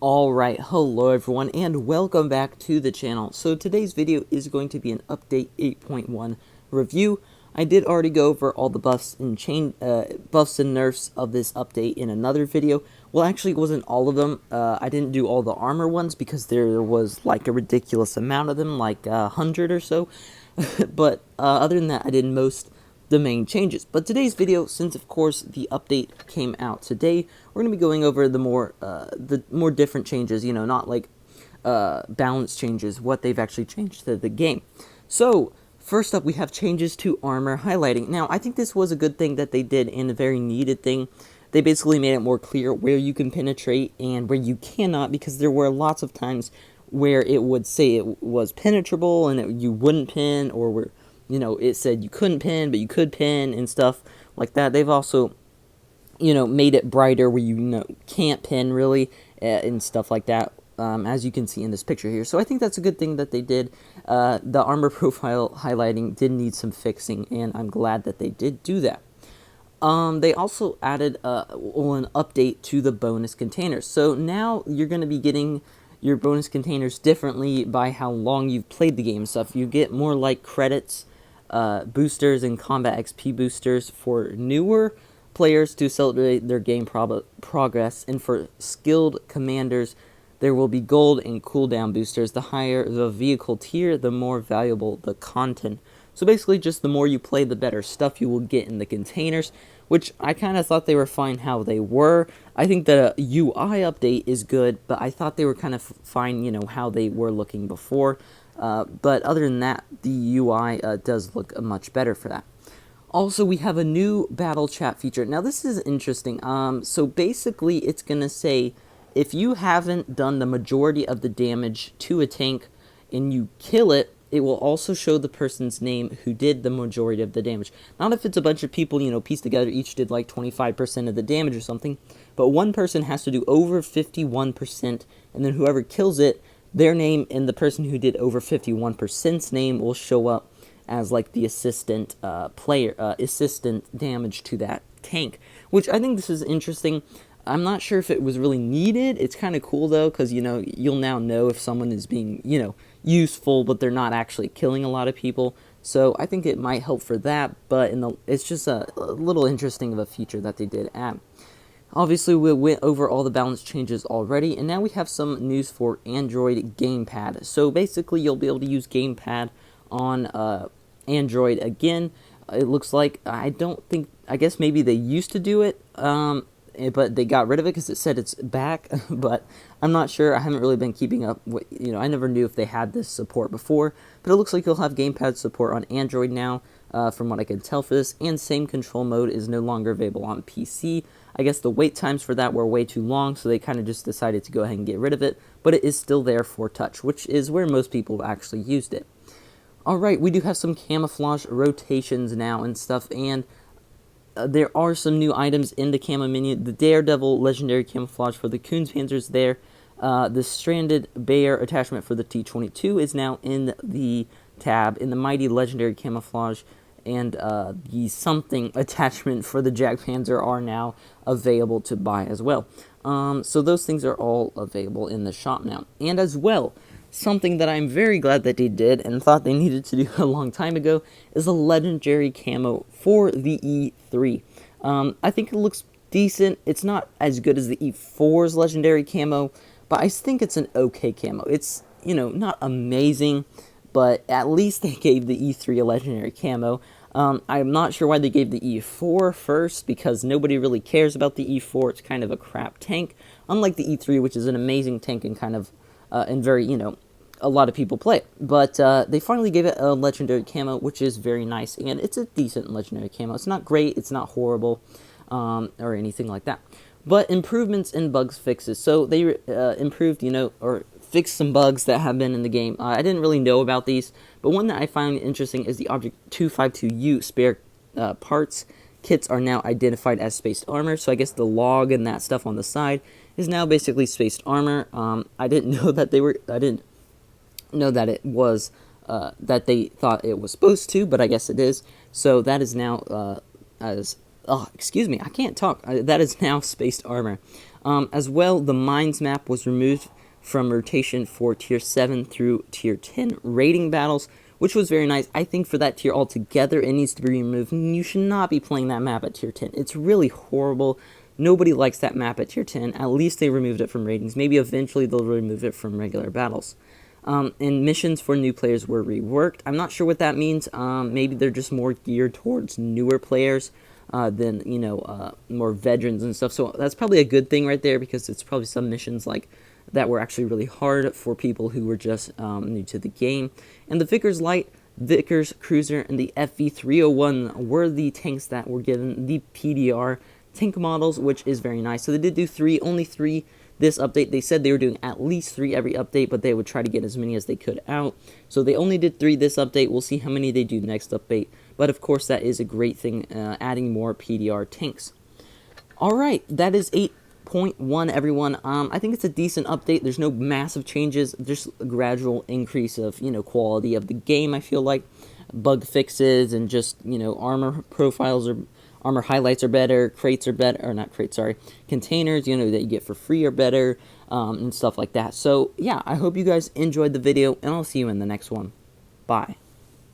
Alright, hello everyone, and welcome back to the channel. So today's video is going to be an Update 8.1 review. I did already go over all the buffs and buffs and nerfs of this update in another video. Well, actually, it wasn't all of them. I didn't do all the armor ones because there was like a ridiculous amount of them, like 100 or so. But other than that, I did most the main changes. But today's video, since of course the update came out today, we're going to be going over the more different changes, not like balance changes, what they've actually changed to the game. So first up, we have changes to armor highlighting. Now, I think this was a good thing that they did and a very needed thing. They basically made it more clear where you can penetrate and where you cannot, because there were lots of times where it would say it was penetrable and you wouldn't pin, or where it said you couldn't pin, but you could pin and stuff like that. They've also, made it brighter where you can't pin really and stuff like that, as you can see in this picture here. So I think that's a good thing that they did. The armor profile highlighting did need some fixing, and I'm glad that they did do that. They also added an update to the bonus containers. So now you're going to be getting your bonus containers differently by how long you've played the game. So if you get more like credits, boosters and combat XP boosters for newer players to celebrate their game progress, and for skilled commanders there will be gold and cooldown boosters. The higher the vehicle tier, the more valuable the content. So basically, just the more you play, the better stuff you will get in the containers, which I kind of thought they were fine how they were. I think the UI update is good, but I thought they were kind of fine, how they were looking before. But other than that, the UI does look much better for that. Also, we have a new battle chat feature. Now, this is interesting. So basically, it's going to say, if you haven't done the majority of the damage to a tank and you kill it, it will also show the person's name who did the majority of the damage. Not if it's a bunch of people, pieced together, each did like 25% of the damage or something, but one person has to do over 51%, and then whoever kills it, their name and the person who did over 51%'s name will show up as like the assistant assistant damage to that tank, which I think this is interesting. I'm not sure if it was really needed. It's kind of cool though, because you'll now know if someone is being useful, but they're not actually killing a lot of people. So I think it might help for that. But it's just a little interesting of a feature that they did add. Obviously, we went over all the balance changes already, and now we have some news for Android Gamepad. So basically, you'll be able to use Gamepad on Android again. It looks like, I guess maybe they used to do it, but they got rid of it because it said it's back. But I'm not sure. I haven't really been keeping up with, I never knew if they had this support before, but it looks like you'll have Gamepad support on Android now, from what I can tell for this, and same control mode is no longer available on PC. I guess the wait times for that were way too long, so they kind of just decided to go ahead and get rid of it, but it is still there for touch, which is where most people actually used it. Alright, we do have some camouflage rotations now and stuff, and there are some new items in the camo menu. The Daredevil legendary camouflage for the Kunzpanzer's there. The Stranded Bear attachment for the T-22 is now in the tab. In the Mighty legendary camouflage and the something attachment for the Jagdpanzer are now available to buy as well. So those things are all available in the shop now. And as well, something that I'm very glad that they did and thought they needed to do a long time ago is a legendary camo for the E3. I think it looks decent. It's not as good as the E4's legendary camo, but I think it's an okay camo. It's, not amazing, but at least they gave the E3 a legendary camo. I'm not sure why they gave the E4 first, because nobody really cares about the E4. It's kind of a crap tank, unlike the E3, which is an amazing tank and kind of, and very, a lot of people play it. But they finally gave it a legendary camo, which is very nice, and it's a decent legendary camo. It's not great, it's not horrible, or anything like that. But improvements and bugs fixes. So they improved, or fixed some bugs that have been in the game. I didn't really know about these, but one that I find interesting is the Object 252U spare parts kits are now identified as spaced armor. So I guess the log and that stuff on the side is now basically spaced armor. I didn't know that they were. I didn't know that it was that they thought it was supposed to, but I guess it is. So that is now as excuse me, I can't talk. That is now spaced armor. As well, the Mines map was removed from rotation for Tier 7 through Tier 10 rating battles, which was very nice. I think for that tier altogether, it needs to be removed. You should not be playing that map at Tier 10. It's really horrible. Nobody likes that map at Tier 10. At least they removed it from ratings. Maybe eventually they'll remove it from regular battles. And missions for new players were reworked. I'm not sure what that means. Maybe they're just more geared towards newer players than, more veterans and stuff. So that's probably a good thing right there, because it's probably some missions like that were actually really hard for people who were just new to the game. And the Vickers Light, Vickers Cruiser, and the FV301 were the tanks that were given the PDR tank models, which is very nice. So they did do only three this update. They said they were doing at least 3 every update, but they would try to get as many as they could out. So they only did 3 this update. We'll see how many they do next update. But of course, that is a great thing, adding more PDR tanks. Alright, that is 8.1, everyone. I think it's a decent update. There's no massive changes, just a gradual increase of, quality of the game, I feel like. Bug fixes and just, armor profiles are armor highlights are better, crates are better, or not crates, sorry, containers, that you get for free are better, and stuff like that. So, yeah, I hope you guys enjoyed the video, and I'll see you in the next one. Bye.